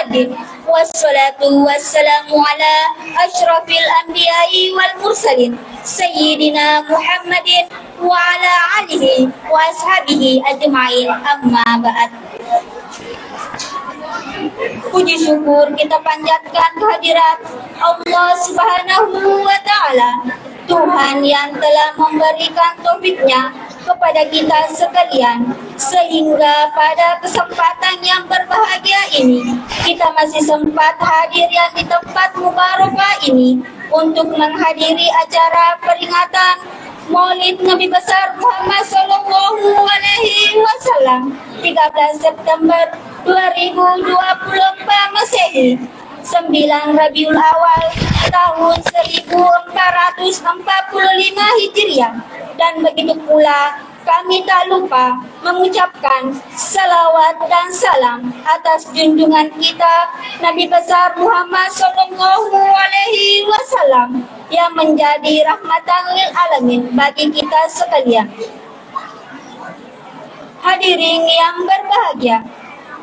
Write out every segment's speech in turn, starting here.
الدين والصلاة والسلام على أشرف الأنبياء والمرسلين سيدنا محمد وعلى آله وأصحابه أجمعين أما بعد. Puji syukur kita panjatkan kehadirat Allah Subhanahu wa Ta'ala, Tuhan yang telah memberikan taufiknya kepada kita sekalian, sehingga pada kesempatan yang berbahagia ini kita masih sempat hadir yang di tempat mubarakah ini untuk menghadiri acara peringatan Maulid Nabi besar Muhammad Sallallahu Alaihi Wasallam 13 September 2024 Masehi, 9 Rabiul Awal tahun 1445 Hijriah, dan begitu pula kami tak lupa mengucapkan salawat dan salam atas junjungan kita Nabi besar Muhammad Sallallahu Alaihi Wasallam yang menjadi rahmatan lil alamin bagi kita sekalian. Hadirin yang berbahagia,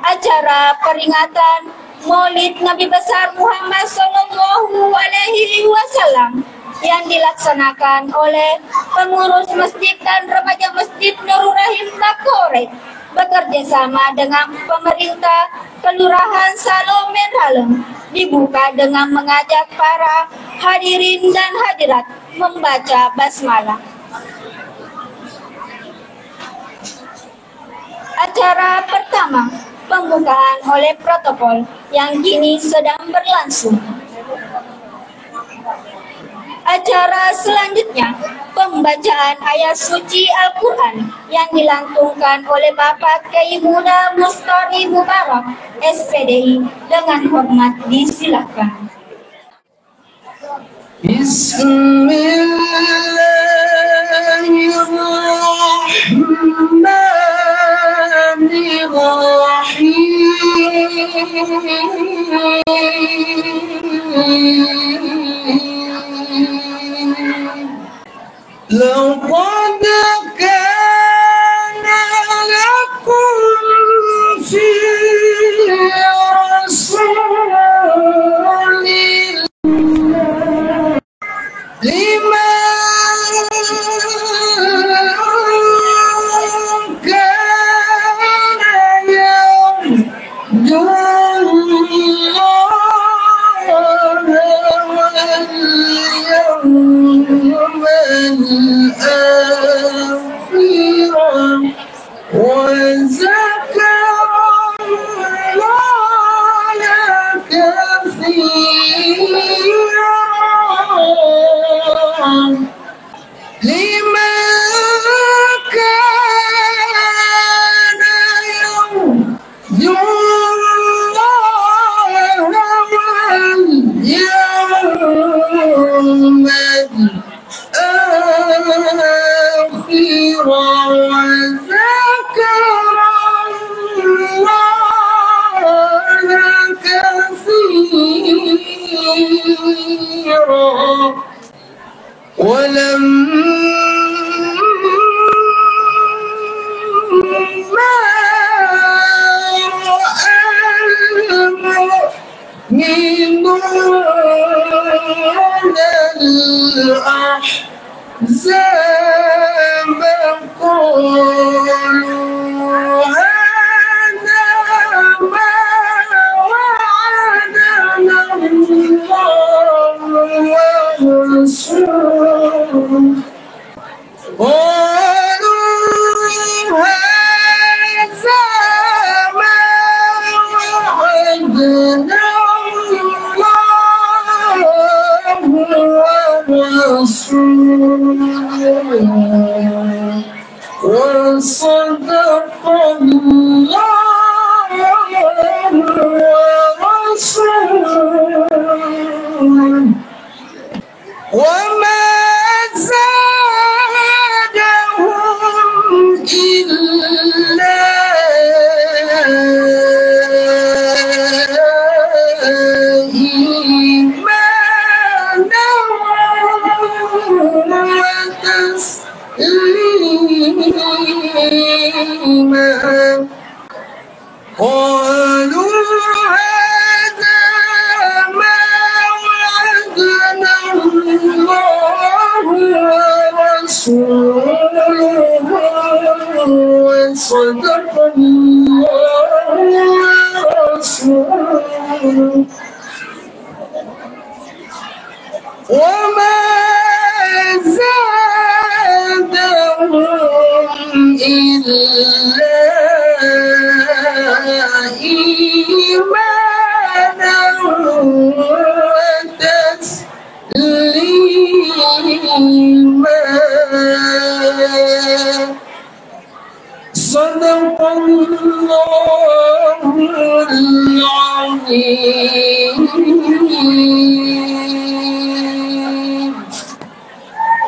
acara peringatan Maulid Nabi besar Muhammad Sallallahu Alaihi Wasallam yang dilaksanakan oleh pengurus masjid dan remaja Masjid Nurul Rahim Nakore bekerja sama dengan pemerintah Kelurahan Salomen Halem dibuka dengan mengajak para hadirin dan hadirat membaca basmalah. Acara pertama, pembukaan oleh protokol yang kini sedang berlangsung. Acara selanjutnya, pembacaan ayat suci Al-Quran yang dilantungkan oleh Bapak Kiai Muda Mustari Mubarak, SPDI, dengan hormat disilakan. لقد كان لكم في رسول الله لمن كان يرجو الله واليوم الآخرة وذكر الله كثيرا لمن كان يرجو الله واليوم الآخرة وذكر الله كثيرا ولما رأى المؤمنون الأحزاب قالوا هذا ما وعدنا الله ورسوله قالوا هذا ما وعدنا الله ورسوله وصدق الله ورسوله وما زادهم إلا إيمانا وتسليما قالوا وما زادهم إلا إيمانا وتسليما صدق الله العظيم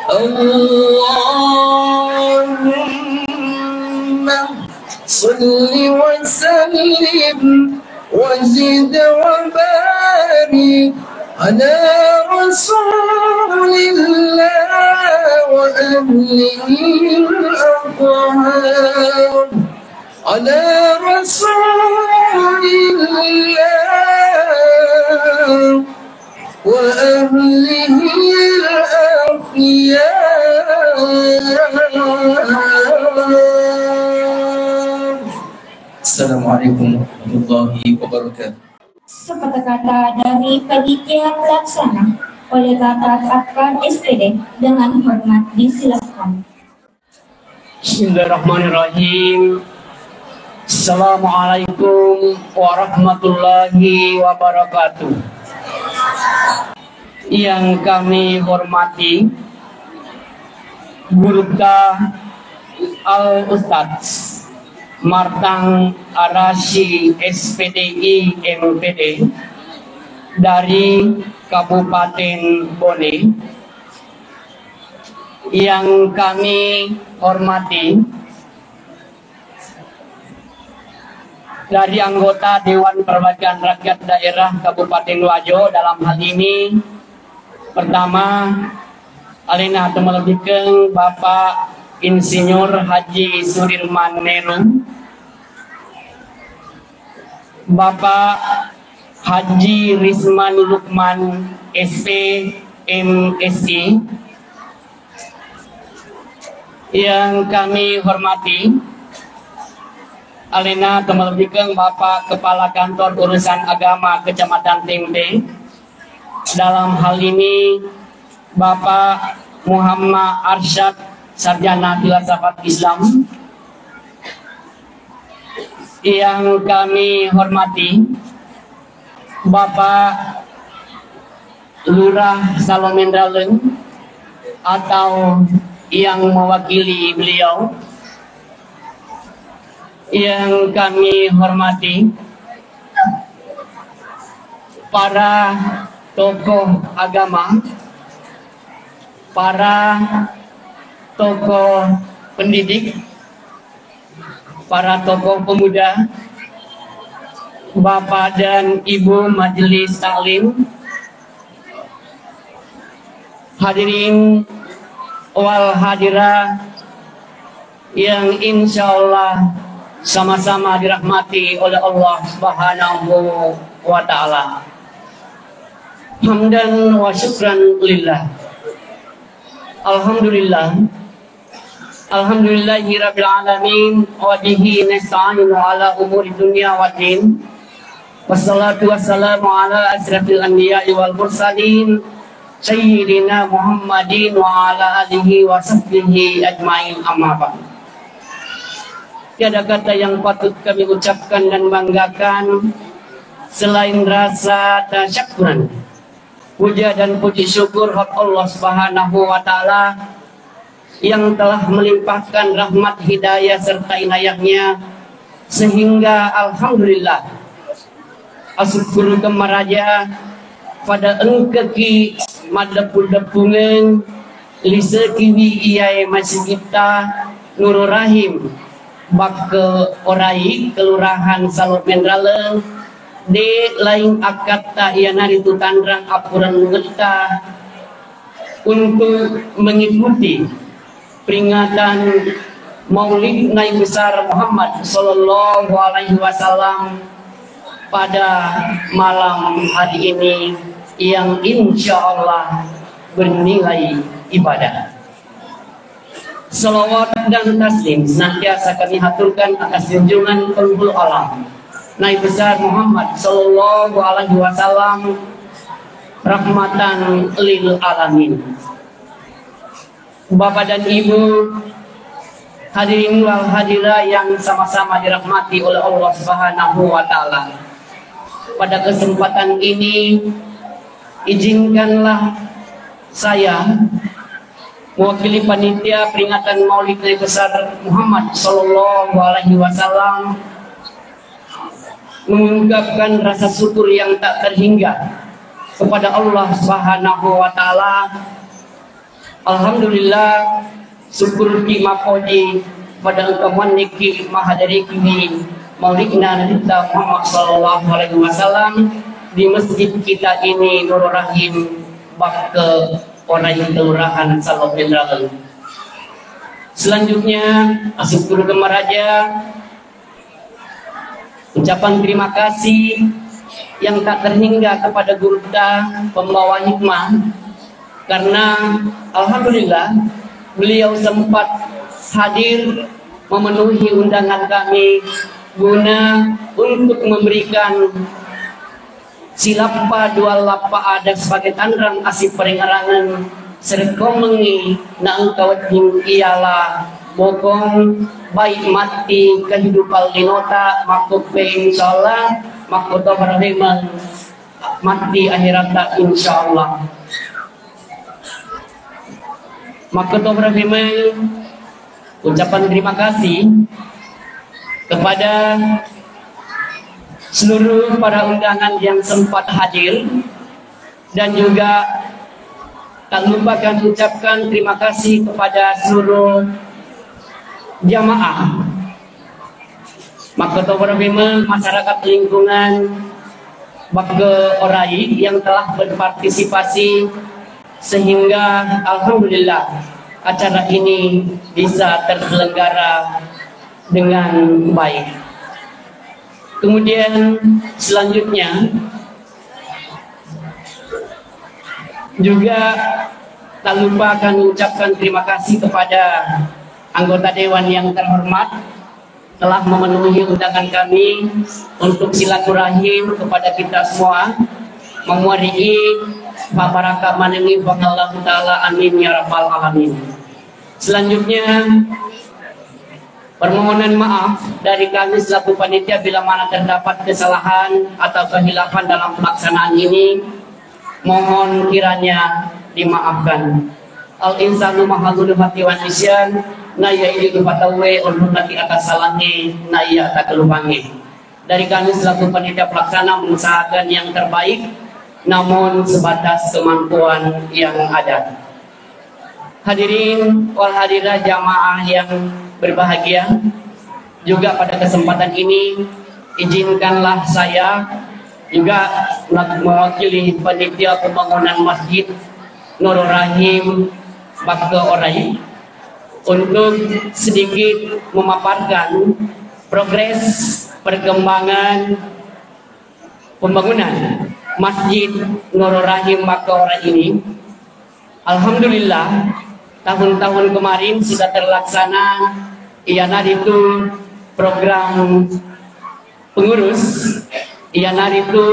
اللهم صل وسلم وزد وبارك على رسول الله وأهله الأطهار على رسول الله وأهله الأخيار. Assalamualaikum warahmatullahi wabarakatuh. Sepatah-kata dari panitia pelaksana oleh Kakak Akan SPD dengan hormat disilakan. Bismillahirrahmanirrahim. Assalamualaikum warahmatullahi wabarakatuh. Yang kami hormati Gurubda Al-Ustadz Martang Arasy SPDI MPD dari Kabupaten Bone. Yang kami hormati dari anggota Dewan Perwakilan Rakyat Daerah Kabupaten Wajo, dalam hal ini pertama alena temelebikeun Bapak Insinyur Haji Sudirman Meru, Bapak Haji Risman Lukman SP MSI. Yang kami hormati alena temelebikeun Bapak Kepala Kantor Urusan Agama Kecamatan Tempe, dalam hal ini Bapak Muhammad Arsyad Sarjana Filsafat Islam. Yang kami hormati Bapak Lurah Salomendralen atau yang mewakili beliau. Yang kami hormati para tokoh agama, para tokoh pendidik, para tokoh pemuda, Bapak dan Ibu Majelis Taklim, hadirin wal hadirah yang insya Allah sama-sama dirahmati oleh Allah Subhanahu wa Ta'ala. Hamdan wa syukran lillah. Alhamdulillahi rabbil alamin wa bihi nasta'inu ala umuri dunya waddin. Wassalatu wassalamu ala asrafil anbiya'i wal mursalin sayyidina Muhammadin wa ala alihi wa sahbihi ajmain, amma ba'd. Tiada kata yang patut kami ucapkan dan banggakan selain rasa tasyakkuran, puja dan puji syukur hak Allah Subhanahu wa Ta'ala yang telah melimpahkan rahmat hidayah serta inayahnya sehingga alhamdulillah asyukur kemaraja pada engkeki madepul-depungan lisekiwi iyai masih kita Nurul Rahim Bakke Orai Kelurahan Salomendralen di lain akad tahiyana di Tandrang Apuran Ngeta untuk mengikuti peringatan Maulid Nabi besar Muhammad Sallallahu Alaihi Wasallam pada malam hari ini yang insya Allah bernilai ibadah. Salawat dan taslim senantiasa kami haturkan atas junjungan penghulu alam Nabi besar Muhammad sallallahu alaihi wasallam, rahmatan lil alamin. Bapak dan Ibu, hadirin wal hadirah yang sama-sama dirahmati oleh Allah Subhanahu wa taala. Pada kesempatan ini izinkanlah saya mewakili panitia peringatan Maulid Nabi besar Muhammad sallallahu alaihi wasallam mengungkapkan rasa syukur yang tak terhingga kepada Allah Subhanahu wa taala. Alhamdulillah, syukur ki mapodi pada engkau maniki mahadari kini Maulidna Nabi Muhammad sallallahu alaihi wasallam di masjid kita ini Nurul Rahim bak ke Orai Kelurahan Salok Jenderal. Selanjutnya syukur kemaraja, ucapan terima kasih yang tak terhingga kepada guru kita pembawa hikmah, karena alhamdulillah beliau sempat hadir memenuhi undangan kami guna untuk memberikan silapa dua lapa ada sebagai tandrang asih peringarangan serkomengi na engkau ialah bokong baik mati kehidupan linota makupe insyaallah makuto berheman mati akhirat insyaallah makuto berheman. Ucapan terima kasih kepada seluruh para undangan yang sempat hadir, dan juga tak lupa kami ucapkan terima kasih kepada seluruh jamaah Makoto Bima masyarakat lingkungan Bake Orai yang telah berpartisipasi sehingga alhamdulillah acara ini bisa terselenggara dengan baik. Kemudian selanjutnya juga tak lupa kami ucapkan terima kasih kepada anggota dewan yang terhormat telah memenuhi undangan kami untuk silaturahim kepada kita semua, memuari baraka manengi Allah taala, amin ya rabbal alamin. Selanjutnya permohonan maaf dari kami selaku panitia bila mana terdapat kesalahan atau kehilafan dalam pelaksanaan ini, mohon kiranya dimaafkan. Al insanu mahalul hati wa nisyan, na ya ini fatawe ulun nanti atas salahnya, na ya tak kelupangi. Dari kami selaku panitia pelaksana mengusahakan yang terbaik, namun sebatas kemampuan yang ada. Hadirin wal hadirah jamaah yang berbahagia, juga pada kesempatan ini izinkanlah saya juga mewakili panitia pembangunan Masjid Nurul Rahim Bake Orai untuk sedikit memaparkan progres perkembangan pembangunan Masjid Nurul Rahim Bake Orai ini. Alhamdulillah, tahun-tahun kemarin sudah terlaksana iana itu program pengurus, iana itu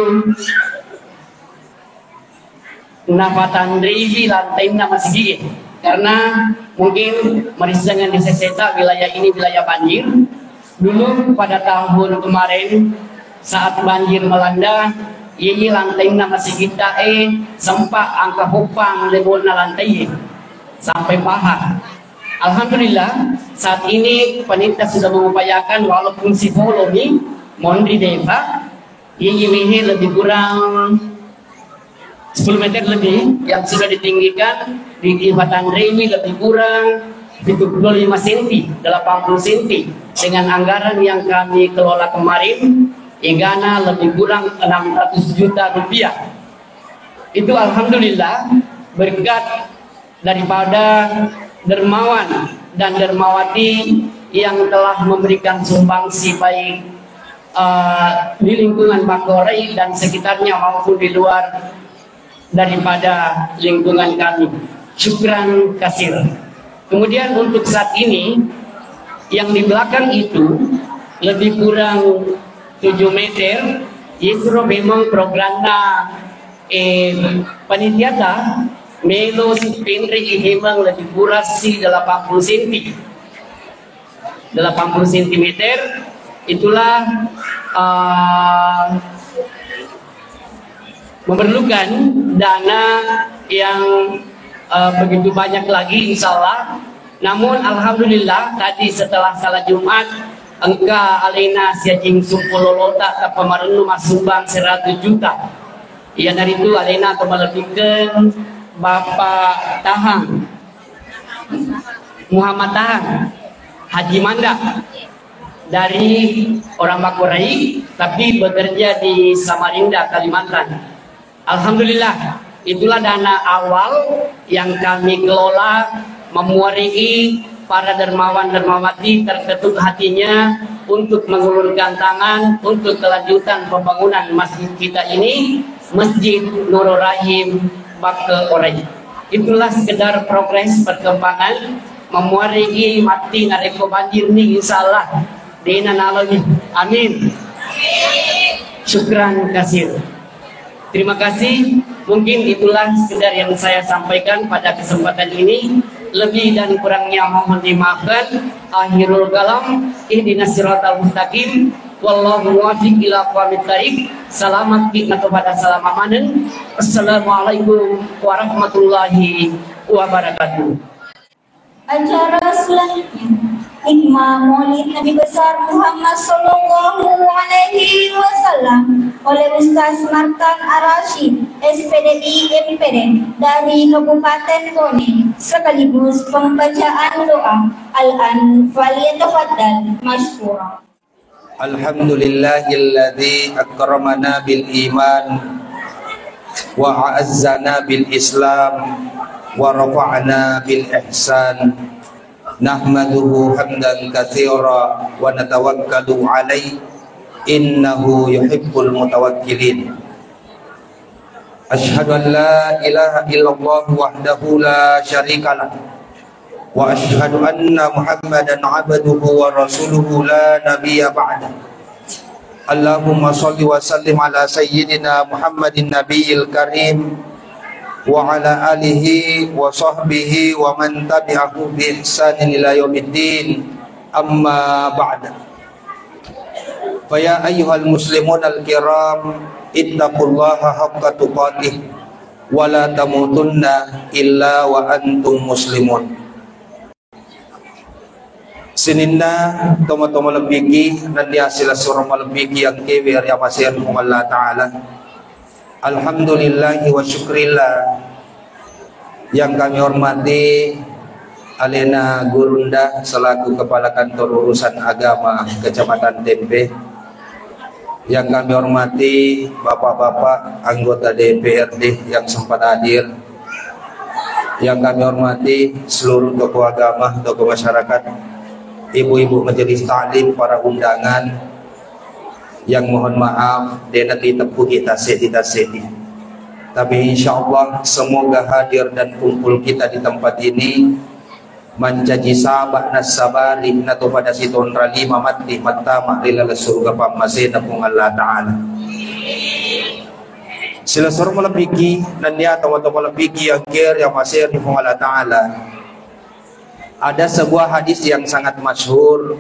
nafatan rihi lantai nama sedikit karena mungkin merisangan di seseta wilayah ini wilayah banjir. Dulu pada tahun kemarin saat banjir melanda, ini lantai nama sedikit sempat angka hupang lebih lantai sampai paha. Alhamdulillah saat ini panitia sudah mengupayakan walaupun psikologi mondri deva ini lebih kurang 10 meter lebih yang sudah ditinggikan di Jembatan Remi lebih kurang 75 cm 80 cm dengan anggaran yang kami kelola kemarin Igana lebih kurang 600 juta rupiah. Itu alhamdulillah berkat daripada dermawan dan dermawati yang telah memberikan sumbangsi baik di lingkungan Bake Orai dan sekitarnya maupun di luar daripada lingkungan kami. Syukran kasir. Kemudian untuk saat ini yang di belakang itu lebih kurang 7 meter. Justru memang programnya panitia melo si pendri memang lebih kurang si 80 cm. 80 cm itulah memerlukan dana yang begitu banyak lagi insya Allah. Namun alhamdulillah tadi setelah salat Jumat engka alena siajing sumpulolota ta pamarenu masumbang 100 juta. Ya dari itu alena atau melebihkan Bapak Tahang Muhammad Tahang Haji Manda dari orang Makorai tapi bekerja di Samarinda, Kalimantan. Alhamdulillah itulah dana awal yang kami kelola memuarai para dermawan-dermawati terketuk hatinya untuk mengulurkan tangan untuk kelanjutan pembangunan masjid kita ini, Masjid Nurul Rahim Bakke Orai. Itulah sekedar progres perkembangan memuarai mati ngareko banjir nih insyaallah dina nalami. Amin. Syukran kasir. Terima kasih. Mungkin itulah sekedar yang saya sampaikan pada kesempatan ini. Lebih dan kurangnya mohon dimaafkan. Akhirul kalam, ihdinas siratal mustaqim. Wallahu muwaffiq ila aqwamit thariq. Selamat kepada salamanen. Assalamualaikum warahmatullahi wabarakatuh. Acara selanjutnya hikmah Maulid Nabi besar Muhammad Sallallahu Alaihi Wasallam oleh Ustaz Martan Ar-Rasyid SPDI MPD dari Kabupaten Bone sekaligus pembacaan doa Al-An faliyatafaddal mashkura. Alhamdulillahilladzi akramana bil iman wa a'azzana bil Islam wa rafa'na bil ihsan. Nahmaduhu hamdan katsira wa natawakkalu alaihi innahu yuhibbul mutawakkilin. Asyhadu an la ilaha illallah wahdahu la syarikalah wa asyhadu anna Muhammadan abduhu wa rasuluhu la nabiyya ba'da. Allahumma shalli wa sallim ala sayyidina Muhammadin nabiyil karim wa ala alihi wa sahbihi wa man tabi'ahu bi ihsanin ila yaumiddin. Amma ba'da. Fa ya ayyuhal muslimun al-kiram ittaqullaha haqqa tuqatih wa la tamutunna illa wa antum muslimun. Sininna tomo-tomo lebiki nanti hasil surah lebiki yang kewir ya masih Allah Ta'ala. Alhamdulillahi wa syukrillah yang kami hormati Alena Gurunda selaku Kepala Kantor Urusan Agama Kecamatan Tempe, yang kami hormati bapak-bapak anggota DPRD yang sempat hadir, yang kami hormati seluruh tokoh agama, tokoh masyarakat, ibu-ibu majelis taklim, para undangan, yang mohon maaf dena ditepu kita sedi. Tapi insya Allah semoga hadir dan kumpul kita di tempat ini menjadi sabak nasabari nato pada siton rali mamati matama lilal surga pamasena pung Allah Ta'ala. Sila suruh melebiki dan dia atau melebiki yang kir yang masih di pung Allah Ta'ala. Ada sebuah hadis yang sangat masyhur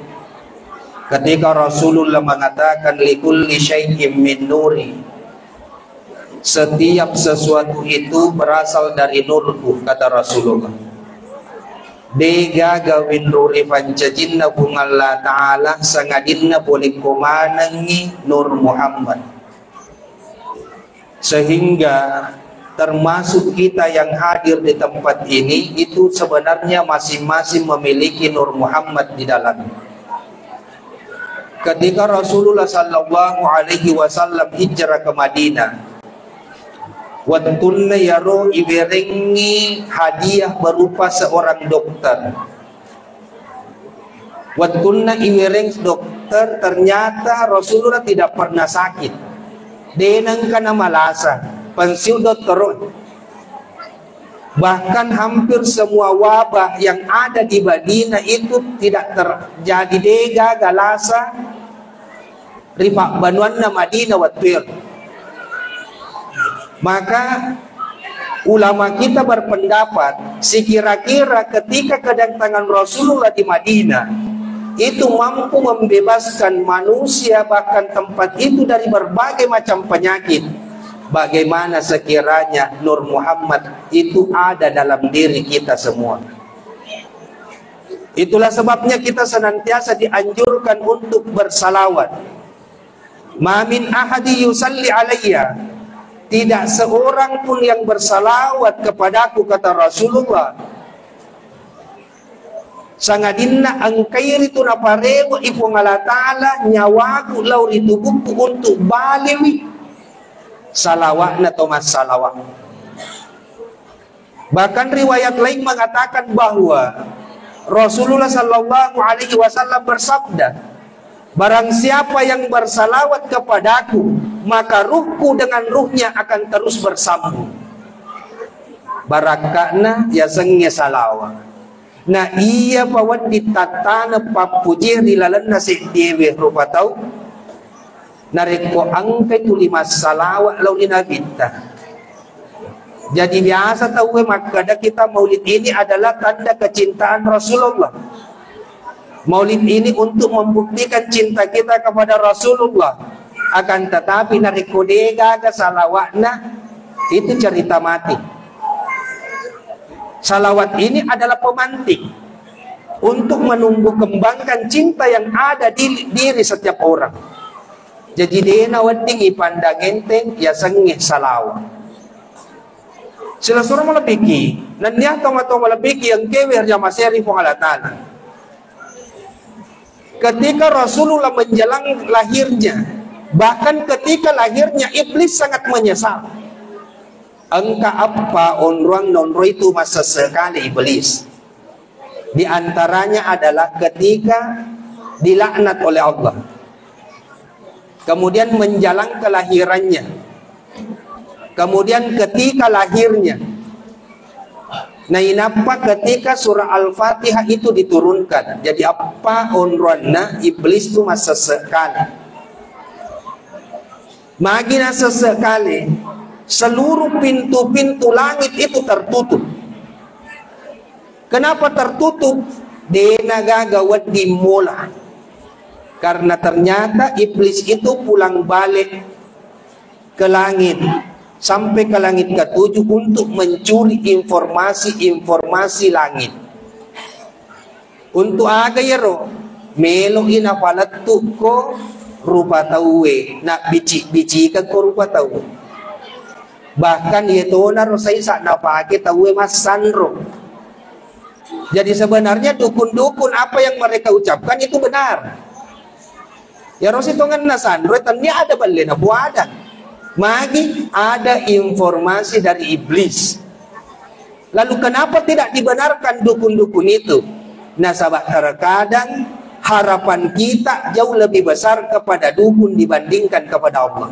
ketika Rasulullah mengatakan likulli syai'in min nuri, setiap sesuatu itu berasal dari nurku, kata Rasulullah. Dega gawin nuri pancajinna bungallah ta'ala sangadinna boleh kumanangi nur Muhammad. Sehingga termasuk kita yang hadir di tempat ini itu sebenarnya masing-masing memiliki nur Muhammad di dalamnya. Ketika Rasulullah sallallahu alaihi wasallam hijrah ke Madinah, wattunna yaro iberengi hadiah berupa seorang dokter. Wattunna ibereng dokter, ternyata Rasulullah tidak pernah sakit. Denang kana malasa, pensiun dokter. Bahkan hampir semua wabah yang ada di Madinah itu tidak terjadi dega galasa rifa banuanna Madinah watir. Maka ulama kita berpendapat sekira-kira ketika kedatangan Rasulullah di Madinah itu mampu membebaskan manusia bahkan tempat itu dari berbagai macam penyakit. Bagaimana sekiranya Nur Muhammad itu ada dalam diri kita semua. Itulah sebabnya kita senantiasa dianjurkan untuk bersalawat. Ma min ahadi yusalli alayya, tidak seorang pun yang bersalawat kepadaku, kata Rasulullah, sangadinna angkairi tu naparewa ipo ngala ta'ala nyawaku lauri tubuhku untuk baliwi salawat na tomas salawat. Bahkan riwayat lain mengatakan bahwa Rasulullah sallallahu alaihi wasallam bersabda, barang siapa yang bersalawat kepadaku, maka ruhku dengan ruhnya akan terus bersambung. Barakana ya sengnya salawat. Na iya pawan ditatana papujir dilalan nasi dewe rupa tau nareko angkai tulimas salawat lau dinabita. Jadi biasa tahu makada kita maulid ini adalah tanda kecintaan Rasulullah. Maulid ini untuk membuktikan cinta kita kepada Rasulullah. Akan tetapi nareko dega ke salawatna itu cerita mati. Salawat ini adalah pemantik untuk menumbuh kembangkan cinta yang ada di diri setiap orang. Jadi dena wading ipandang enteng ya sengih salawat. Sila surah malapiki, nandiah tomato malapiki yang kewer jama seri pengalatan. Ketika Rasulullah menjelang lahirnya, bahkan ketika lahirnya iblis sangat menyesal. Engka apa onruang nonro itu masa sekali iblis. Di antaranya adalah ketika dilaknat oleh Allah. Kemudian menjelang kelahirannya. Kemudian ketika lahirnya. Nah inapa ketika surah Al-Fatihah itu diturunkan. Jadi apa onruanna iblis itu masa sekali. Magina sesekali. Seluruh pintu-pintu langit itu tertutup. Kenapa tertutup? Dena gagawat di mula. Karena ternyata iblis itu pulang balik ke langit. Sampai ke langit ke-7 untuk mencuri informasi-informasi langit. Untuk aga yero. Melo ina palatu ko rupa tauwe. Nak bici-bici ko rupa tauwe. Bahkan itu narosai sak napake tahu mas sandro. Jadi sebenarnya dukun-dukun apa yang mereka ucapkan itu benar. Ya rosi tongan na sandro tanya ada balena buadan. Magi ada informasi dari iblis. Lalu kenapa tidak dibenarkan dukun-dukun itu? Nasabah terkadang harapan kita jauh lebih besar kepada dukun dibandingkan kepada Allah.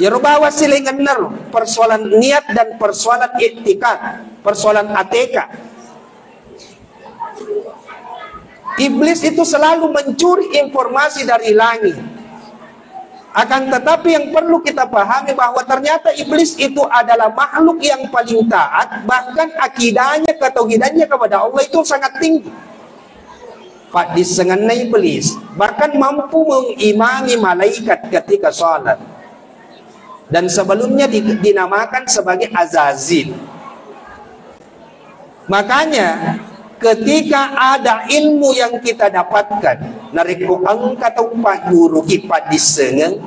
Ya rubawa silingan ner persoalan niat dan persoalan iktikad, persoalan ATK. Iblis itu selalu mencuri informasi dari langit. Akan tetapi yang perlu kita pahami bahwa ternyata iblis itu adalah makhluk yang paling taat, bahkan akidahnya, ketauhidannya kepada Allah itu sangat tinggi. Pak disengenai iblis bahkan mampu mengimami malaikat ketika sholat. Dan sebelumnya dinamakan sebagai Azazil. Makanya ketika ada ilmu yang kita dapatkan, nariku angka atau pak guru kipat disengeng,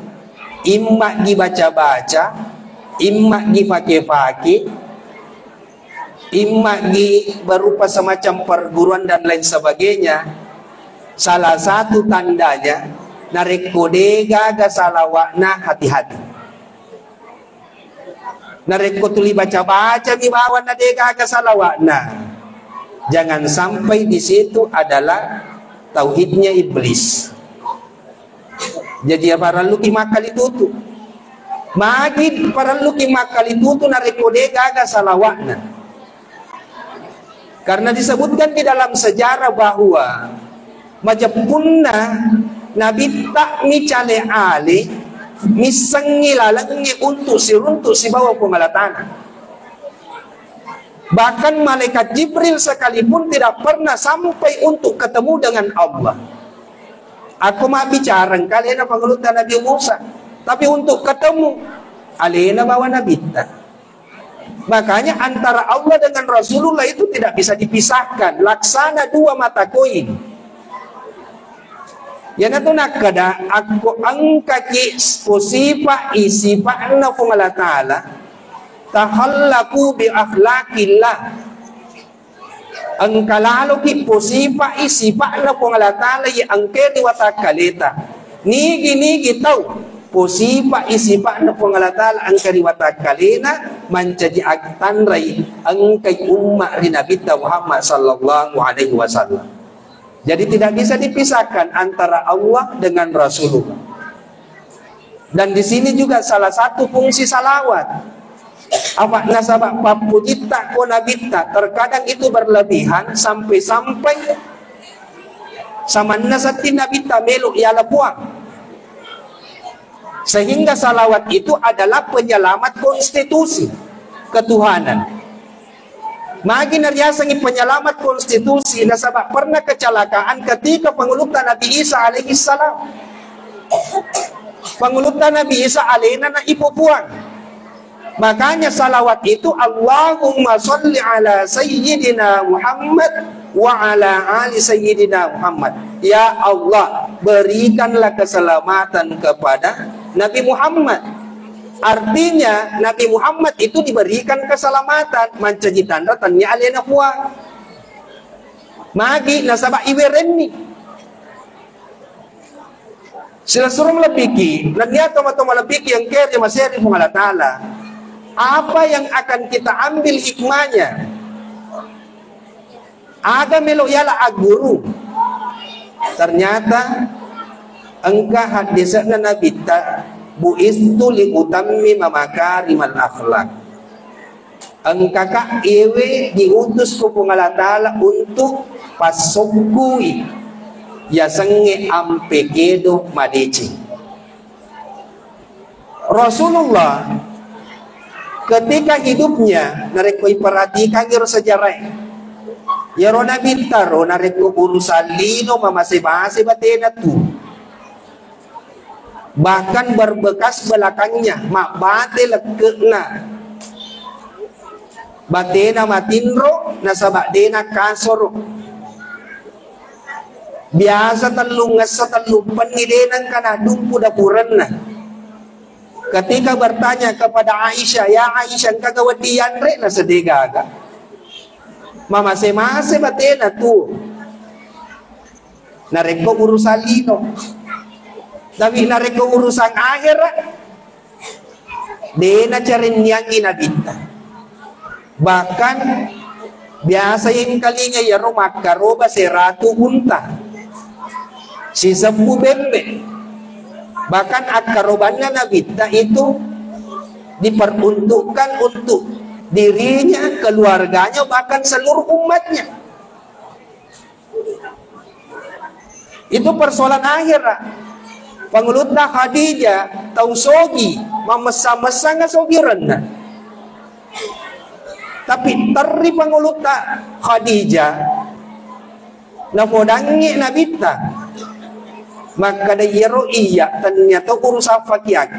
imma dibaca-baca, imma difake-fake, imma di berupa semacam perguruan dan lain sebagainya. Salah satu tandanya nariku dega salawatna hati-hati. Nareko tuli baca-baca di bawah nadega ke salawat. Nah, jangan sampai di situ adalah tauhidnya iblis. Jadi para luki makal ditutup. Magi perlu kimakali tutu na rekode gaga salawatna. Karena disebutkan di dalam sejarah bahwa majapunna Nabi tak micale ali misangi lalangi untuk si bawa pengalatana. Bahkan malaikat Jibril sekalipun tidak pernah sampai untuk ketemu dengan Allah. Aku mau bicara kalian pengelutan Nabi Musa, tapi untuk ketemu alena bawa Nabi. Makanya antara Allah dengan Rasulullah itu tidak bisa dipisahkan, laksana dua mata koin. Yana tu nak kada aku angkaki posifa isifa na Allah Taala tahallaku bi akhlaqillah. Ang kalalo ki posifa isipa na po Allah Ta'ala y angke ni watakaleta. Nigi tau posifa isipa na po Allah Ta'ala ang kani watakalena manjadi agtanray ang kay umma rin Nabi Muhammad sallallahu alaihi wasallam. Jadi tidak bisa dipisahkan antara Allah dengan Rasulullah. Dan di sini juga salah satu fungsi salawat. Apa nasabak papujita ko nabita terkadang itu berlebihan sampai sama nasatin nabita melo ialah puang, sehingga salawat itu adalah penyelamat konstitusi ketuhanan. Magi naryasang penyelamat konstitusi nasabak pernah kecelakaan ketika pengulutan Nabi Isa alaihi salam. Pengulutan Nabi Isa alaina na ipupuang. Makanya salawat itu Allahumma sholli ala Sayyidina Muhammad wa ala ali Sayyidina Muhammad. Ya Allah, berikanlah keselamatan kepada Nabi Muhammad. Artinya Nabi Muhammad itu diberikan keselamatan. Mancaji tanda tanya alena puang. Magi nasabak iwerenni. Sila suruh melepiki. Nanya tomato melepiki yang kaya masih di Allah Ta'ala. Apa yang akan kita ambil hikmahnya? Ada melo yala aguru. Ternyata engkau hadisnya Nabi ta buistu li utammi makarimal akhlak. Engkau ka ewe diutus ku Allah Ta'ala untuk pasukui ya senge ampekedo madeci. Rasulullah ketika hidupnya narekoi perhatikan gero sejarah ya rona bintaro nareko urusan lino mamase-mase batena tu, bahkan berbekas belakangnya mak bate lekena batena matinro nasabak dena kasoro biasa telungas setelupan ngidenang kana dumpu dapuran na. Ketika bertanya kepada Aisyah, ya Aisyah kagawadian re na sedigaga. Mamase-mase batena tu. Nareko urusan lino. Tapi nareko urusan akhirat. Dena carin yang inabita. Bahkan biasa yang kalinya ya rumah karoba seratu unta. Si sepu bembe. Bahkan akarobannya nabita itu diperuntukkan untuk dirinya, keluarganya, bahkan seluruh umatnya. Itu persoalan akhirat. Pengulutna Khadijah tahu sogi memesa-mesa nggak sogi rendah. Tapi teri pengulutna Khadijah nafodangi nabita. Maka dayero iya ternyata urusan fakir.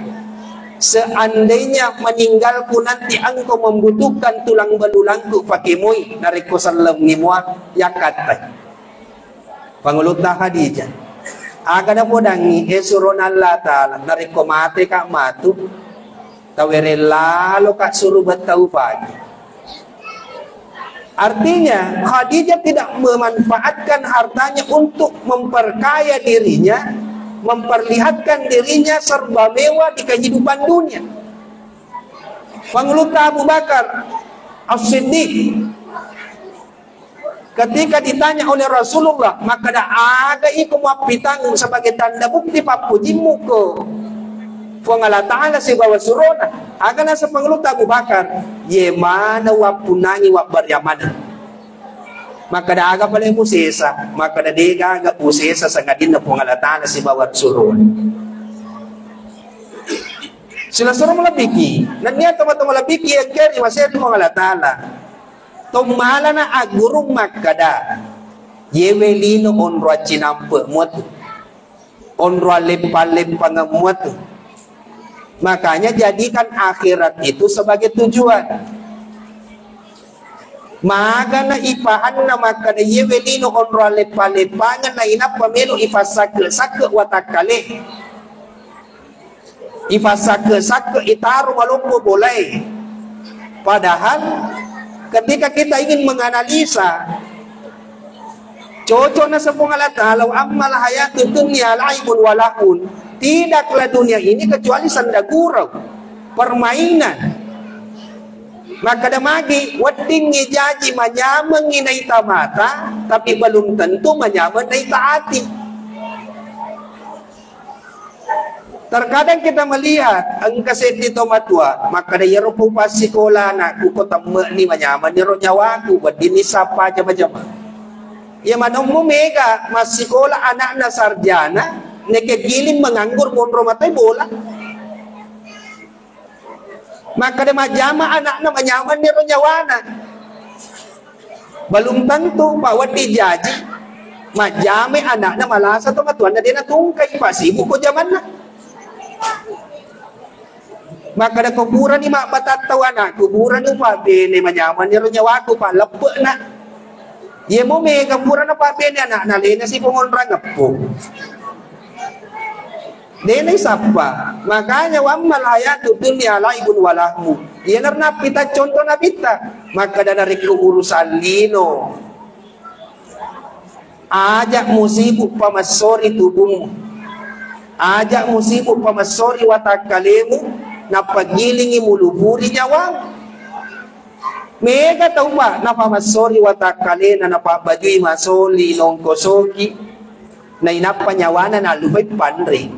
Seandainya meninggalku nanti engkau membutuhkan tulang belulangku pakai moi dari kosalem ni mua yakata. Pangulutna Khadijah. Aga na podangi esuron Allah Ta'ala dari komate kak matu tawere lalo kak suruh betau pagi. Artinya Khadijah tidak memanfaatkan hartanya untuk memperkaya dirinya, memperlihatkan dirinya serba mewah di kehidupan dunia. Pengulutna Abu Bakar As-Siddiq ketika ditanya oleh Rasulullah, maka ada iku muapitang sebagai tanda bukti papujimu ko Allah Ta'ala si bawa surona. Akan nasa pangulut Abu Bakar, ye mana wa punangi wa baryamana. Maka da aga pala musesa, maka da dega aga musesa sa ngadin na Allah Ta'ala si bawa surona. Sila suruh malabiki, nanya teman-teman malabiki yang kiri masih Allah Ta'ala. Tumala na agurung makada, yewelino onro cinampe muat, onro lempa-lempa ngemuat. Makanya jadikan akhirat itu sebagai tujuan. Maka na ipahan na maka na yewelino onro lempa-lempa na inap pamelo ifasake watakale. Ifasake itaru malumpo boleh. Padahal ketika kita ingin menganalisa cocok na sa Allah Ta'ala ammal hayatud dunya laibun walahun, tidaklah dunia ini kecuali sandagurau, permainan. Maka damagi wading ngijaji manyamang inaita mata, tapi belum tentu manyamang naita hati. Terkadang kita melihat ang kaset dito matua, maka da yero po pa sikola na kukotamme ni manyaman ni ro nyawaku wad dinisapa jama-jama. Ya manong mo mega mas sikola anak na sarjana nekegiling menganggur monro matay bola. Maka da majama anak na manyaman ni ro nyawana. Balum tentu bawat dijaji majame anak na malasa to matuan na din natungkay pasibu ko jaman na. Maka da kuburan ni mak batatawa na kuburan ni pa bene manyaman ni runyawaku pa lepe na ye mo me kuburan na pa bene anak na lena si pengonra ngapo dene sapa makanya wammal hayatud dunya laibun walahu ye narna pita contoh na pita maka da narik urusan lino ajak musibu pamasori tubuhmu ajak musibu pamasori watakalemu na pagilingi muluburi nyawa mega tau ba na pamasori watakale na napabadui masoli nongkosoki na inapanyawana na lumay panre.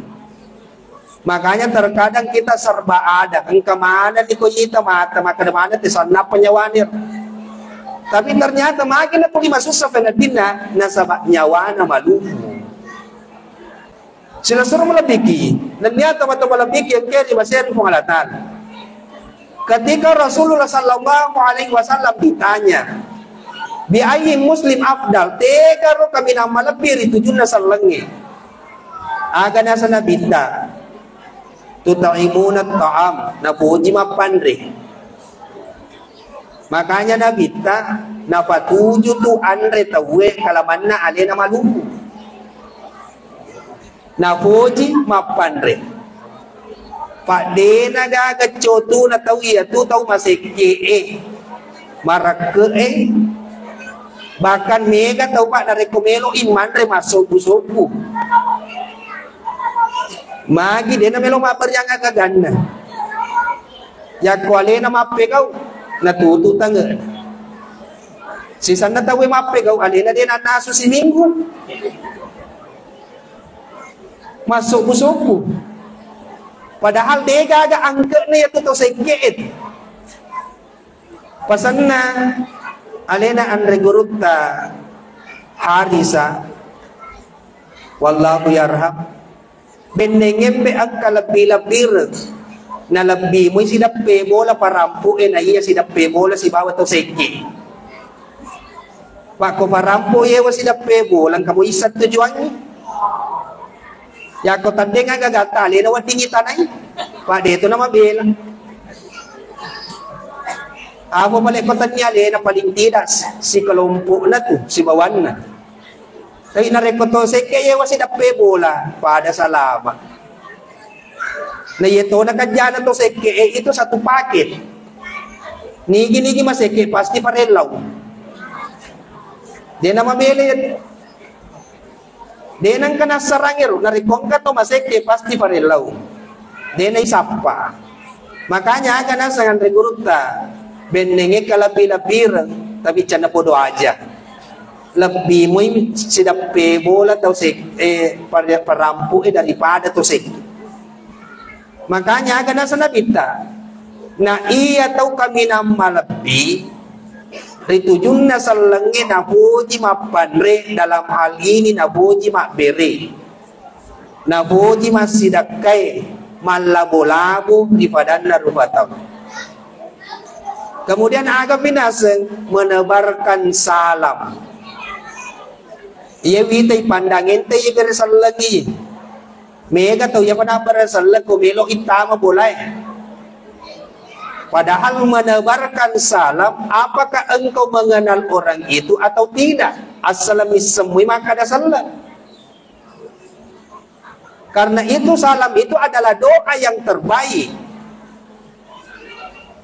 Makanya terkadang kita serba ada ang kamana ni kuyita mata makadamana ti sana panyawanir tapi ternyata makin na puli masusah natin na sa nyawana malubu. Sila suruh melebiki, dan niat teman-teman melebiki yang kiri masih pengalatan. Ketika Rasulullah Sallallahu Alaihi Wasallam ditanya, bi ayyi muslim afdal, tega ro kami nama lebih itu junna salengi. Aga nasa nabita, tuta'imuna ta'am, napuji mapandri. Makanya nabita, napatuju tu andre tawe kalamanna alena maluku. Na foji mapanre pak dena gaga cotu na tau iya tu tau maseke marake bahkan mega tau pak na rekomelo imanre masuk busoku magi dena melo maper yang agak ganda ya kuale na mape kau natutu tangga sisan na tau mape kau alena dena nasu si minggu masuk busuku padahal dega aga angke na yato to sekeet pasan na alena andre gurutta harisa wallahu yarham benengembe ang kalabir na labi mo sidape bola parampu na iya sidape bola si bawa to seke pako parampu yewa sidape bola kamu isat tujuannya ya ko tandeng nga gagatali na wating itanay pa dito na mabela amo malikotan niya le na palintidas si kalumpo na to si bawan na kaya narekoto se kaya wasi dape bola pada salama na ito na kadya na to se kaya ito sa tupakit nigi maseke pasti parelaw di na mabela denang kana sarangero narikong ka to maseke pasti parelaw denay sapa makanya kana sangan reguruta benenge kalabi-labir tapi tiyan na podo aja lebih mo sidape bola tau sek parampu daripada to sek Makanya agak nasa nabita na iya tahu kami nama lebih ritujun na salangi na puji mapanre dalam hal ini na puji makbere na puji masidakai malabo-labo di padan na rubataw. Kemudian agak binaseng menebarkan salam. Ia witai pandangin te beresal lagi. Mega tahu ya pada beresal lagi melo itama boleh. Padahal menebarkan salam, apakah engkau mengenal orang itu atau tidak? Assalamualaikum maka ada salam. Karena itu salam itu adalah doa yang terbaik.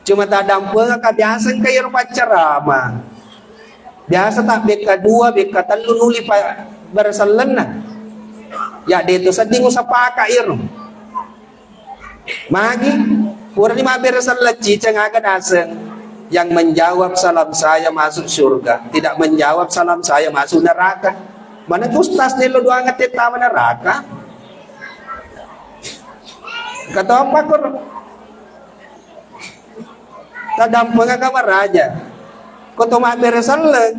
Cuma tak dampeng biasa kayak rumah ceramah. Biasa tak beka dua, beka telu nuli pa bersalena. Ya dia itu sedih usah pakai iru. Magi pura lima bersalat cicang agak aseng yang menjawab salam saya masuk surga, tidak menjawab salam saya masuk neraka. Mana tuh tas nelo doang ngeteta neraka? Kata apa kur? Tadam pengakamar raja. Koto mak beresalan.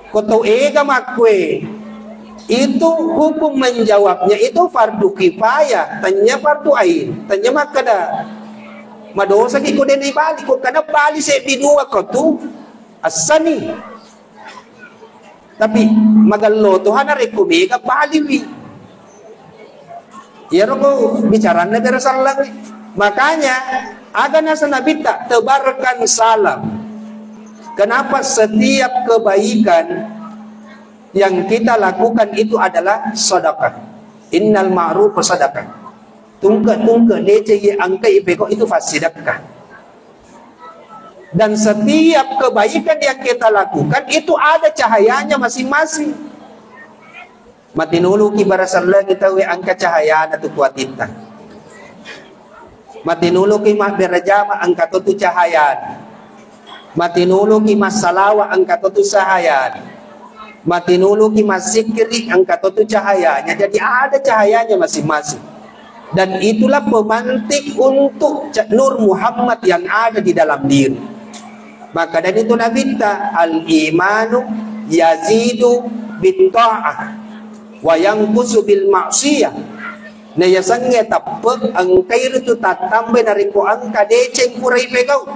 Koto ega makwe. Itu hukum menjawabnya itu fardu kifayah, tanya fardu ain, tanya makada. Madosa ki ko den ibali ko kana bali se bidua ko tu asani. Tapi magallo to hana rekomega bali wi. Ya ko bicara na beresalan. Makanya ada nasa nabita tebarkan salam. Kenapa setiap kebaikan yang kita lakukan itu adalah sedekah. Innal ma'ruf sedekah. Tungke DC angka IPK itu sedekah. Dan setiap kebaikan yang kita lakukan itu ada cahayanya masing-masing. Matinulu ki barasallah kita we angka cahaya na tu kuatita. Matinulu ki mah berjama angka tu cahaya. Matinulu ki masalawa angka tu cahaya. Matinulu ki masikri angka tu cahayanya. Jadi ada cahayanya masing-masing. Dan itulah pemantik untuk nur Muhammad yang ada di dalam diri. Maka dari itu Nabi ta al-imanu yazidu bitta'ah wa yanqusu bil ma'siyah. Na yasange tappek ang kairo tu tatambe nariko ang kadeceng kurai pegau.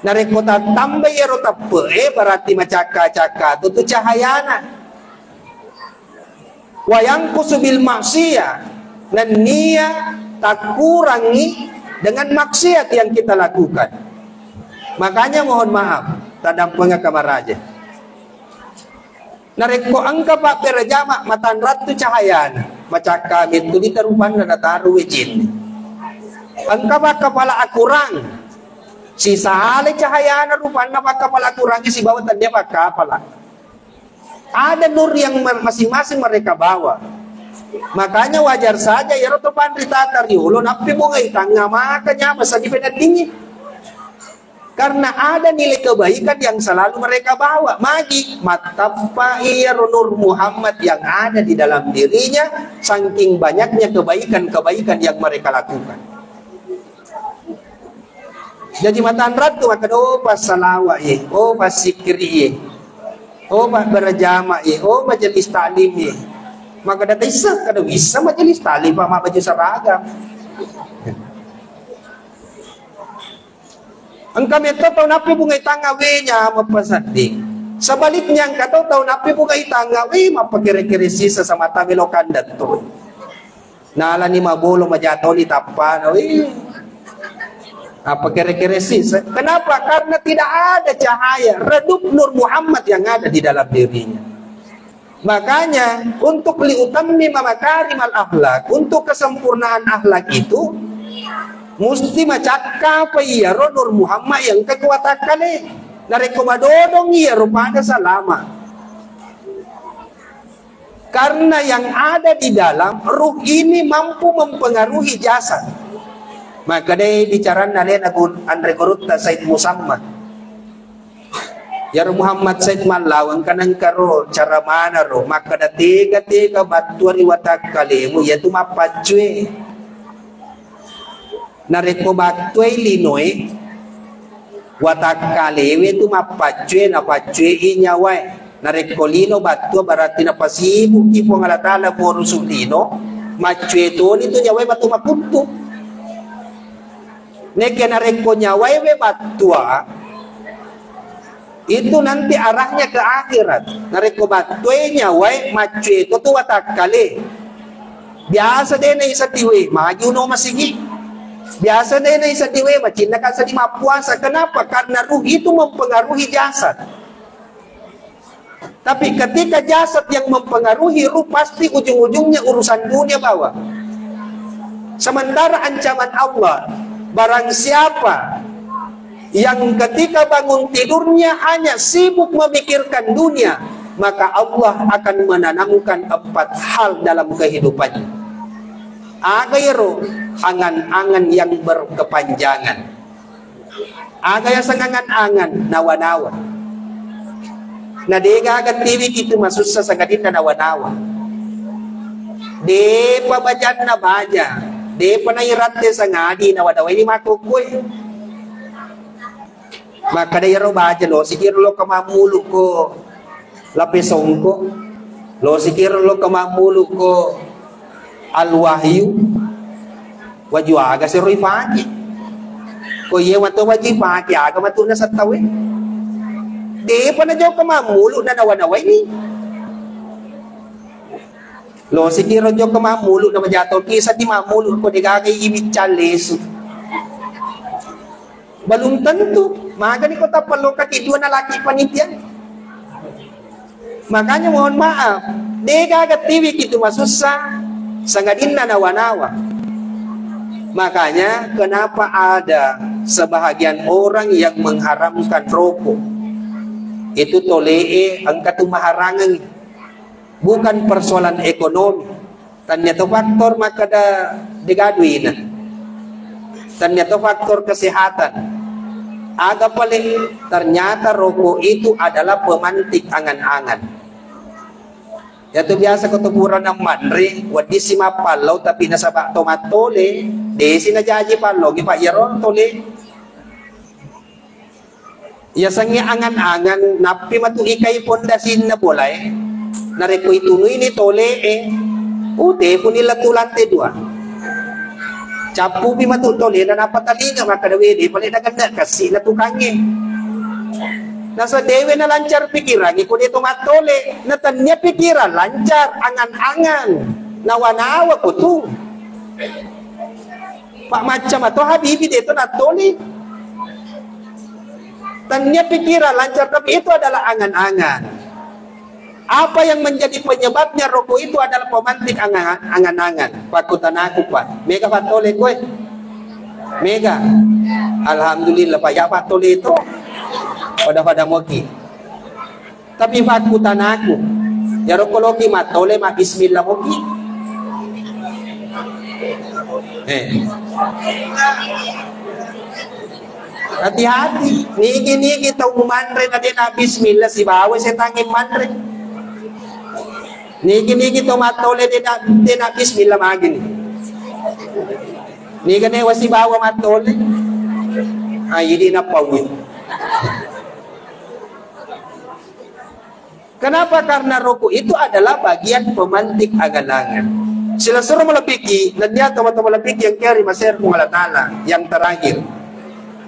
Nariko tatambe yero tappe berarti macaka-caka tu cahayana. Wa yanqusu bil ma'siyah. Dan niat tak kurangi dengan maksiat yang kita lakukan. Makanya mohon maaf, tadang pengakamar aja. Nareko angka pak perjama matan ratu cahayana. Macaka itu diterupan na taruh jin. Angka pak kepala akurang. Si sale cahayana rupanya pak kepala akurangnya si bawa tanda pak kepala. Ada nur yang masing-masing mereka bawa. Makanya wajar saja ya roto pandri tatar yulo napi mo ngay tanga makanya masa di penadingi. Karena ada nilai kebaikan yang selalu mereka bawa. Magi matapa iya nur Muhammad yang ada di dalam dirinya saking banyaknya kebaikan-kebaikan yang mereka lakukan. Jadi matan ratu maka oh pas salawa oh pas sikri oh pas berjamaah oh majelis taklim maka data isa kada bisa majelis tali pa baju seragam. Ang kami tahu napi bunga tangawi nya mapasadi. Sebaliknya ang kataw tahu napi bunga tangawi mapakire-kire sisa sa mata milokan dato. Nala ni mabulo majato ni tapan. Mapakire-kire sisa. Kenapa? Karena tidak ada cahaya redup nur Muhammad yang ada di dalam dirinya. Makanya untuk liutammi makarimal akhlak, untuk kesempurnaan akhlak itu mesti macaka pa iya nur Muhammad yang kekuatan narekomadodong iya rupanya salama. Karena yang ada di dalam ruh ini mampu mempengaruhi jasad. Maka deh bicara nalen Andre Gorutta Said Musammad. Ya Muhammad Said Malawang kanang karo cara mana ro maka da tiga batuan iwatak kalimu yaitu mapajwe nareko batway linoy watakalewe tu mapacwe na pacwe inyaway nareko lino batwa barati na pasibu kipo ngalatala poro sulino macwe to nito nyaway batu makutu neke nareko nyaway we batwa itu nanti arahnya ke akhirat. Nareko batwe nyaway macwe to tu watakale biasa din na isa tiwe maju no masigi. Biasa din na isa tiwe macina ka sa di mapuasa. Kenapa? Karena ruh itu mempengaruhi jasad. Tapi ketika jasad yang mempengaruhi ruh, pasti ujung-ujungnya urusan dunia bawa. Sementara ancaman Allah, barang siapa yang ketika bangun tidurnya hanya sibuk memikirkan dunia, maka Allah akan menanamkan 4 hal dalam kehidupannya. Agayro, angan-angan yang berkepanjangan. Agaya sangangan-angan, nawa-nawa. Nadega akan tiwi kita masuk sa sagadin na nawa-nawa. De pabajan na baja. De panayirate sa ngadi nawa-nawa. Ini makukoy. Maka dayaro baja lo. Sikiro lo kamamuluk ko. Lapisong ko. Lo sikiro lo kamamuluk ko. Al-Wahyu wajuaga si Roy Faki ko ye wato waji Faki aga matuna sa tawe de pa na jaw kamamulo na nawanaway ni lo sikiro jaw kamamulo na majato kisa di mamulo ko digagay imit chales baluntan to magani ko tapalo kakidua na laki panityan makanya mohon maaf de gagatiwi kitu masusa sangadin na nawa-nawa. Makanya kenapa ada sebahagian orang yang mengharamkan rokok? Itu tolee ang katumaharangan. Bukan persoalan ekonomi. Ternyata faktor makada digaduin. Ternyata faktor kesehatan. Aga paling ternyata rokok itu adalah pemantik angan-angan. Yato biasa ko tuburan ng manre, wadi si mapalaw tapi nasa ba tomatole, de sinajaji palaw gipa yaron tole. Yasangi angan-angan napi matu ikay pondasin na bolay. Nareko itunoy ni tole ute po nila tulate dua. Chapu bi matu tole na napatalinga makadawede pala naganda kasi natukangi. Nasa dewe na lancar pikiran, iko dito matole, natanya pikiran, lancar, angan-angan, nawa-nawa ko to. Pak macam ato habibi dito natole. Tanya pikiran, lancar, tapi itu adalah angan-angan. Apa yang menjadi penyebabnya rokok itu adalah pemantik angan-angan. Pakutan aku pak, mega patole gue, mega. Alhamdulillah pak ya patole itu. Pada moki. Tapi fakutan aku. Ya rokoloki matole ma bismillah moki. Hati-hati. Nigi-nigi tau manre na din na bismillah si bawe sa tanging manre. Nigi-nigi tau matole din na bismillah magini. Nigi-nigi si bawa matole. Ay, hindi na pawin. Kenapa? Karena rokok itu adalah bagian pemantik angan-angan. Sila suruh melebiki, nandiya teman-teman melebiki yang kiri masir mengalatala yang terakhir.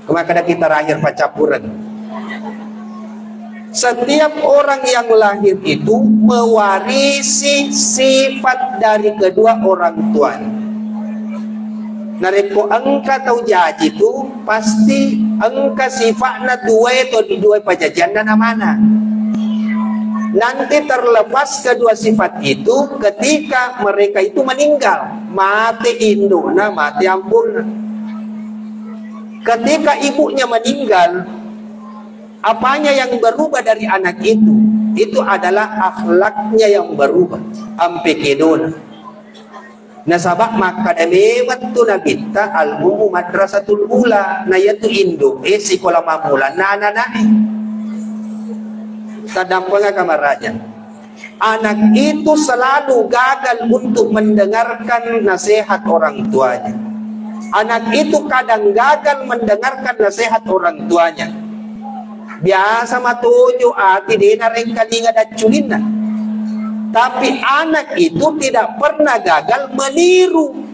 Maka kita terakhir pacapuran. Setiap orang yang lahir itu mewarisi sifat dari kedua orang tuanya. Nareko angka tau jaji itu pasti angka sifatnya dua itu di dua pajajan dan mana. Nanti terlepas kedua sifat itu ketika mereka itu meninggal, mati induna, mati ampun. Ketika ibunya meninggal, apanya yang berubah dari anak itu adalah akhlaknya yang berubah. Ampe kedona. Nasabak maka demewat tu nabita al-umu madrasatul ula na yatu indo sekolah mamula na Tadang pengakamaraja. Anak itu selalu gagal untuk mendengarkan nasihat orang tuanya. Anak itu kadang gagal mendengarkan nasihat orang tuanya. Biasa matuju ati dena rengkalinga dan culina. Tapi anak itu tidak pernah gagal meniru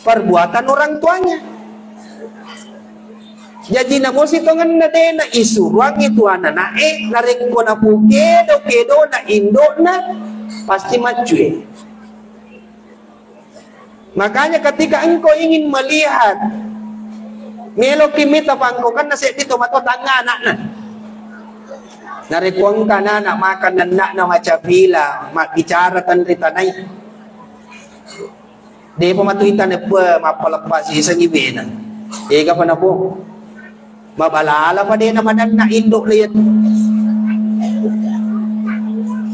perbuatan orang tuanya. Jadi na mosi tongan na dena isuruang itu anak nareng ko na po kedo na indo na pasti macue. Makanya ketika engkau ingin melihat melo kimita pangko kan nasi dito matot ang anak na. Narekuang ka na makan na macam pila bicara tanri tanay. Di pa matuitan na po mapalapas isang ibina. Ega pa na po. Mabalala pa din naman na indo lihat.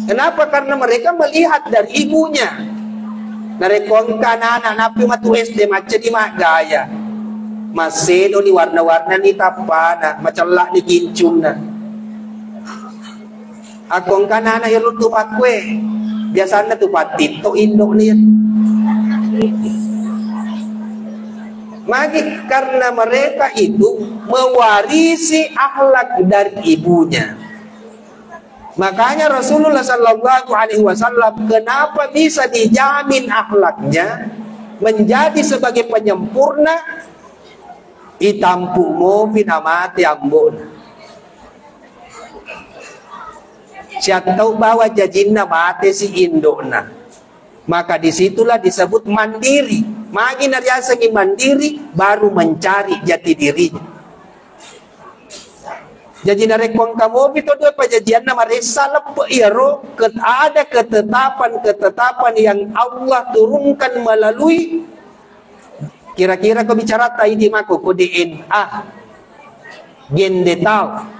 Kenapa? Karena mereka melihat dari ibunya. Narekuang ka na napi matues de macam di magaya. Maseno ni warna-warna ni tapana, macam ni gincun na. Akong kanana irut tupat kwe. Biasanya tupat tito indok niyan. Magi karena mereka itu mewarisi akhlak dari ibunya. Makanya Rasulullah Sallallahu Alaihi Wasallam kenapa bisa dijamin akhlaknya menjadi sebagai penyempurna? Itampu mo pinamati ambon. Siya tahu bahwa jajinna mati si indona. Maka disitulah disebut mandiri. Magi nariasa ngi mandiri baru mencari jati dirinya. Jadi narekwang kamu itu dua pajajian nama risalah iro ada ketetapan yang Allah turunkan melalui kira-kira kau bicara tadi mako kodein gendetal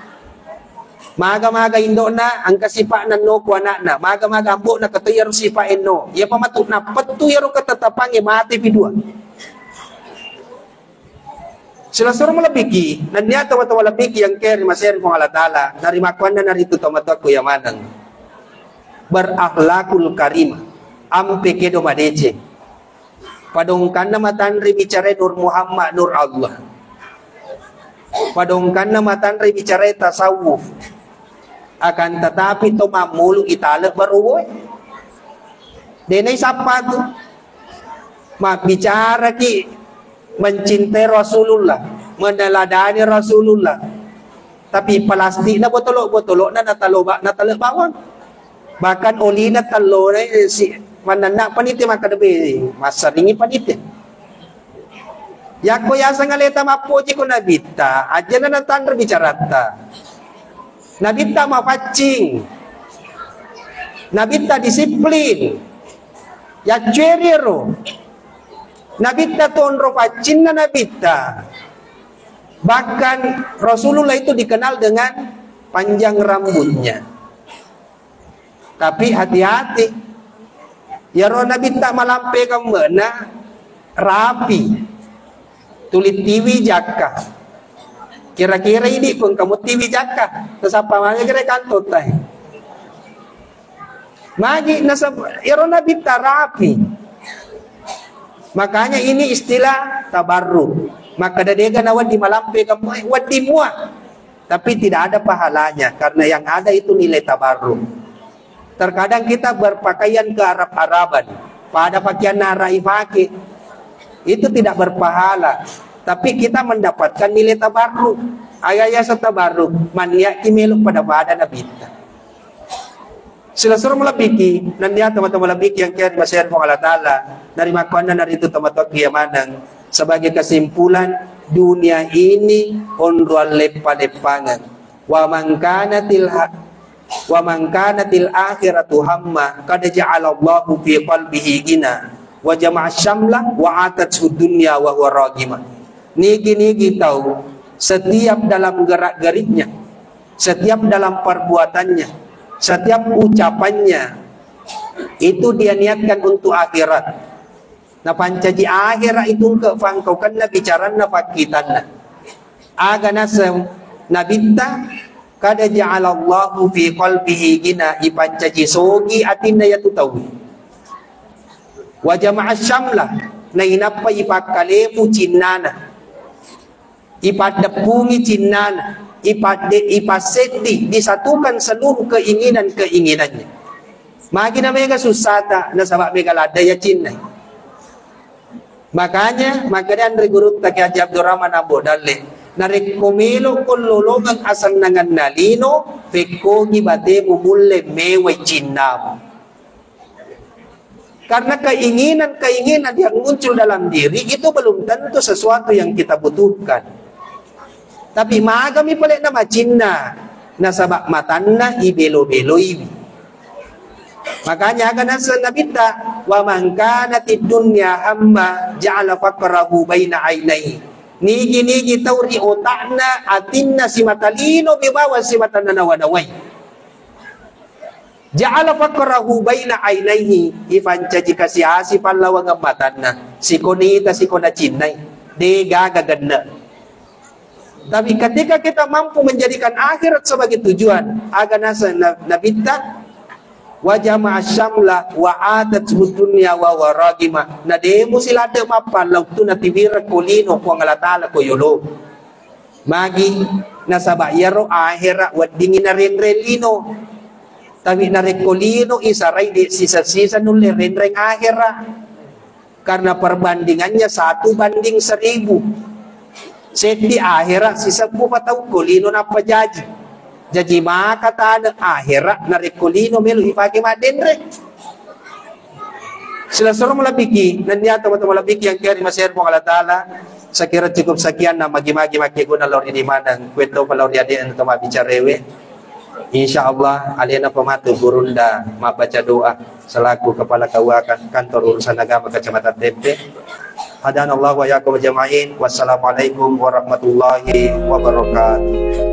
maga indona ang kasipa na no ko anak na maga ambo na katuyaro sipa no ya pamatut na patuyaro ketetapang mati pidua sila suruh melebiki dan dia tahu lebiki yang keri masih kong Allah Ta'ala dari makuan na narito tomato ko yamanang berakhlakul karim ampe kedo madece padongkan na matanri bicara Nur Muhammad Nur Allah padongkan na matanri bicara tasawuf akan tetapi to mamulu itala baruwoy denay sapa tu bicara ki mencintai Rasulullah meneladani Rasulullah tapi plastik na botolok na natalo bawang bahkan oli na talo na si manana paniti makadabi masaringi paniti yako yasa ngaleta mapoji ko nabita aja na natandra bicarata nabita mapacing nabita disiplin ya ceriro nabita tonro pacin na nabita bahkan Rasulullah itu dikenal dengan panjang rambutnya tapi hati-hati ya roh nabita malampe kamena rapi tulit tiwi jaka kira-kira ini pun kamu tiwi jaka kesapa mana kira kantot tay magi nasa ya roh nabita rapi. Makanya ini istilah tabarruk. Maka dadega na wadi malampe kamu wadi mua. Tapi tidak ada pahalanya karena yang ada itu nilai tabarruk. Terkadang kita berpakaian ke Arab-Araban, pada pakaian narai pakai itu tidak berpahala. Tapi kita mendapatkan nilai tabarruk. Ayaya sa tabarruk, mania kimelok pada badan nabita. Sila suruh melebiki, nandiya teman-teman melebiki yang kian masyarakat Allah Ta'ala dari makuan na narito tamatok kiamanang sebagai kesimpulan dunia ini onruan lepa-lepangan wa man kanatil akhiratu hamma qad ja'alallahu fi qalbihi gina wa jama'a syamla wa atathu dunya wa huwa ragima. Niki tahu setiap dalam gerak-geriknya, setiap dalam perbuatannya, setiap ucapannya itu dia niatkan untuk akhirat. Nah pancaji akhirat itu ke fangkaukan na bicara na pakitan na. Aga nasem nabita kada ja'alallahu fi qalbihi gina ipancaji sogi atin na yatu tawi. Wa jama'a syamlah na inapa ipakalemu cinnana, ipadepungi cinnana, ipaseti, disatukan seluruh keinginan-keinginannya. Makin na mega susata na sabak mega ladaya cinnay. Makanya dari guru taki Haji Abdurrahman Abu Dalle na rekomelo kololongang asang nangan nalino fekogi bate mumulle meway cinnam. Karena keinginan-keinginan yang muncul dalam diri itu belum tentu sesuatu yang kita butuhkan. Tapi magami pala na macinna na sabak matanna ibelo-belo ibi. Makanya akan nasa nabita wa man kanatid dunya hamma ja'ala faqrahu baina aynayhi. Nigi-nigi tauri otakna atinna si matalino bibawa si matana nawanaway. Ja'ala faqrahu baina aynayhi, ifanca jika si asi panlawang matanna si konita si kona cinnay de gagaganda. Tapi ketika kita mampu menjadikan akhirat sebagai tujuan, aga nasa nabita wa jama'a syamla wa atat dunya wa waragima na demo sila de mapan lautu na tibira kolino ko ngalatala ko yolo magi nasa bayaro ahira wa dingin na renrelino tapi na rekolino isaray di sisa-sisa nung renreng ahira karena perbandingannya 1:1000. Seti ahira sisa po pataw kolino na pajaji jadi makata ng ahira na rekolino melo ipake madenre sila solo malabiki nandiyato mo malabiki yang kaya maser mo kalatala sa kira cukup sekian na magi-magi makiguna lor ini manang kwento pa lor yadi ang tumabicarewe. InsyaAllah alina pematu Gurunda mabaca doa selaku kepala kawakan kantor urusan agama Kecamatan Tempe. Hadanallahu wa yakum jama'in. Wassalamualaikum warahmatullahi wabarakatuh.